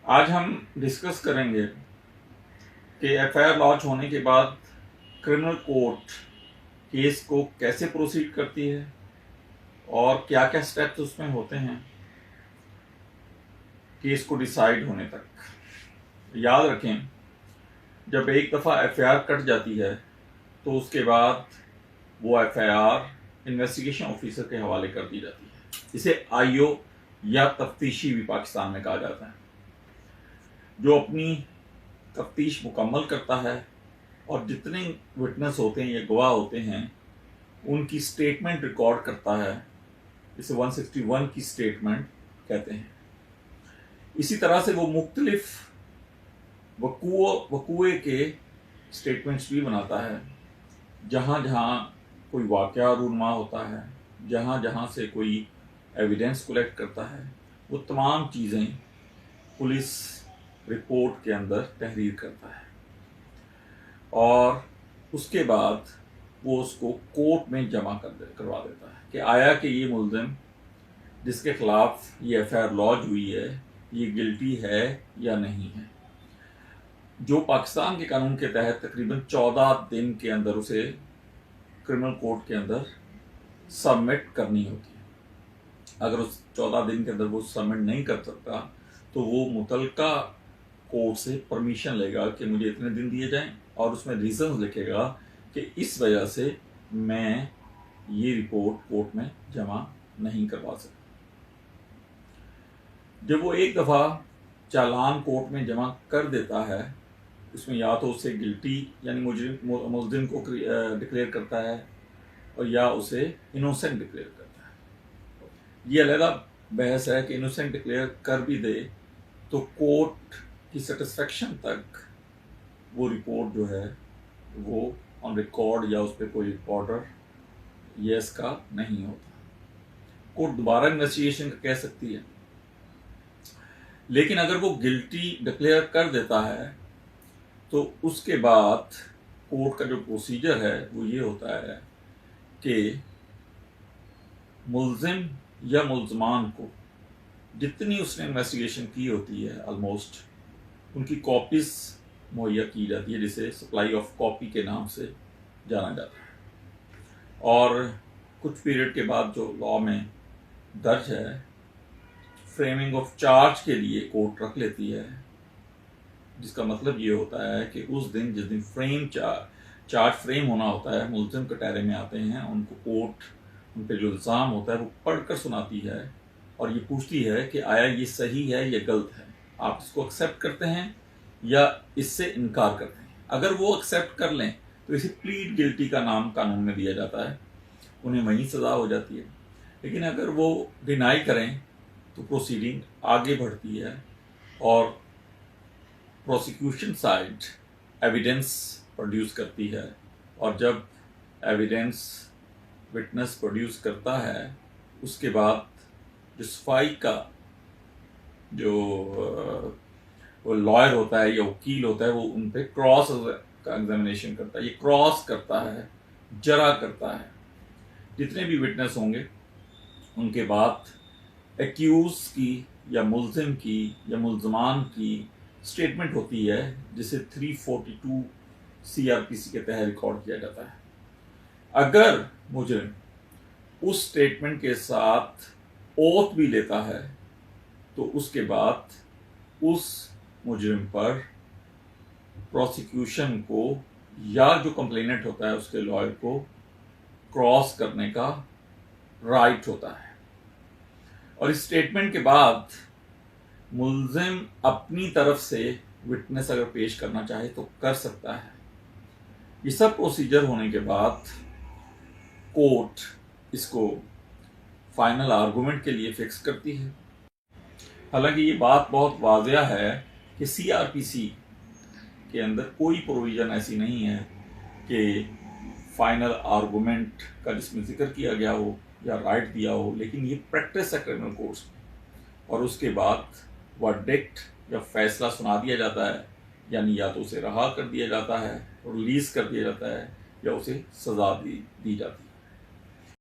آج ہم ڈسکس کریں گے کہ ایف آئی آر لانچ ہونے کے بعد کرمنل کورٹ کیس کو کیسے پروسیڈ کرتی ہے اور کیا کیا سٹیپس اس میں ہوتے ہیں کیس کو ڈیسائیڈ ہونے تک۔ یاد رکھیں، جب ایک دفعہ ایف آئی آر کٹ جاتی ہے تو اس کے بعد وہ F I R investigation officer کے حوالے کر دی جاتی ہے۔ اسے آئی او یا تفتیشی بھی پاکستان میں کہا جاتا ہے، جو اپنی تفتیش مکمل کرتا ہے اور جتنے وٹنس ہوتے ہیں یا گواہ ہوتے ہیں ان کی سٹیٹمنٹ ریکارڈ کرتا ہے۔ اسے 161 کی سٹیٹمنٹ کہتے ہیں۔ اسی طرح سے وہ مختلف وقوعے کے سٹیٹمنٹس بھی بناتا ہے، جہاں جہاں کوئی واقعہ رونما ہوتا ہے، جہاں جہاں سے کوئی ایویڈنس کلیکٹ کرتا ہے، وہ تمام چیزیں پولیس رپورٹ کے اندر تحریر کرتا ہے اور اس کے بعد وہ اس کو کورٹ میں جمع کروا دیتا ہے کہ آیا کہ یہ ملزم جس کے خلاف یہ ایف آئی آر لانچ ہوئی ہے یہ گلٹی ہے یا نہیں ہے، جو پاکستان کے قانون کے تحت تقریباً 14 دن کے اندر اسے کرمنل کورٹ کے اندر سبمٹ کرنی ہوتی ہے۔ اگر اس 14 دن کے اندر وہ سبمٹ نہیں کر سکتا تو وہ متعلقہ کورٹ سے پرمیشن لے گا کہ مجھے اتنے دن دیے جائیں، اور اس میں ریزنز لکھے گا کہ اس وجہ سے میں یہ رپورٹ کورٹ میں جمع نہیں کروا سکتا۔ جب وہ ایک دفعہ چالان کورٹ میں جمع کر دیتا ہے، اس میں یا تو اسے گلٹی یعنی ملزم کو ڈکلیئر کرتا ہے اور یا اسے انوسنٹ ڈکلیئر کرتا ہے۔ یہ علیحدہ بحث ہے کہ انوسنٹ ڈکلیئر کر بھی دے تو کورٹ کی سیٹسفیکشن تک وہ رپورٹ جو ہے وہ آن ریکارڈ یا اس پہ کوئی آرڈر یس کا نہیں ہوتا۔ کورٹ دوبارہ انویسٹیگیشن کہہ سکتی ہے، لیکن اگر وہ گلٹی ڈکلیئر کر دیتا ہے تو اس کے بعد کورٹ کا جو پروسیجر ہے وہ یہ ہوتا ہے کہ ملزم یا ملزمان کو جتنی اس نے انویسٹیگیشن کی ہوتی ہے آلموسٹ ان کی کاپیز مہیا کی جاتی ہے، جسے سپلائی آف کاپی کے نام سے جانا جاتا ہے، اور کچھ پیریڈ کے بعد جو لاء میں درج ہے فریمنگ آف چارج کے لیے کورٹ رکھ لیتی ہے، جس کا مطلب یہ ہوتا ہے کہ اس دن جس دن چارج فریم ہونا ہوتا ہے ملزم کٹہرے میں آتے ہیں، ان کو کورٹ ان پہ جو الزام ہوتا ہے وہ پڑھ کر سناتی ہے اور یہ پوچھتی ہے کہ آیا یہ صحیح ہے یا غلط ہے، آپ اس کو ایکسیپٹ کرتے ہیں یا اس سے انکار کرتے ہیں۔ اگر وہ ایکسیپٹ کر لیں تو اسے پلیڈ گلٹی کا نام قانون میں دیا جاتا ہے، انہیں وہیں سزا ہو جاتی ہے۔ لیکن اگر وہ ڈینائی کریں تو پروسیڈنگ آگے بڑھتی ہے اور پروسیکیوشن سائڈ ایویڈنس پروڈیوس کرتی ہے، اور جب ایویڈنس وٹنس پروڈیوس کرتا ہے اس کے بعد جو صفائی کا جو وہ لائر ہوتا ہے یا وکیل ہوتا ہے وہ ان پہ کراس کا ایگزامینیشن کرتا ہے، یہ کراس کرتا ہے، جرا کرتا ہے جتنے بھی وٹنس ہوں گے، ان کے بعد ایکیوز کی یا ملزم کی یا ملزمان کی سٹیٹمنٹ ہوتی ہے، جسے 342 سی آر پی سی کے تحت ریکارڈ کیا جاتا ہے۔ اگر مجرم اس سٹیٹمنٹ کے ساتھ اوتھ بھی لیتا ہے تو اس کے بعد اس مجرم پر پروسیکیوشن کو یا جو کمپلیننٹ ہوتا ہے اس کے لائر کو کراس کرنے کا رائٹ ہوتا ہے، اور اس سٹیٹمنٹ کے بعد ملزم اپنی طرف سے وٹنس اگر پیش کرنا چاہے تو کر سکتا ہے۔ یہ سب پروسیجر ہونے کے بعد کورٹ اس کو فائنل آرگومنٹ کے لیے فکس کرتی ہے۔ حالانکہ یہ بات بہت واضح ہے کہ سی آر پی سی کے اندر کوئی پروویژن ایسی نہیں ہے کہ فائنل آرگومنٹ کا جس میں ذکر کیا گیا ہو یا رائٹ دیا ہو، لیکن یہ پریکٹس ہے کرمنل کورٹس میں، اور اس کے بعد ورڈکٹ یا فیصلہ سنا دیا جاتا ہے، یعنی یا تو اسے رہا کر دیا جاتا ہے، ریلیز کر دیا جاتا ہے، یا اسے سزا دی جاتی ہے۔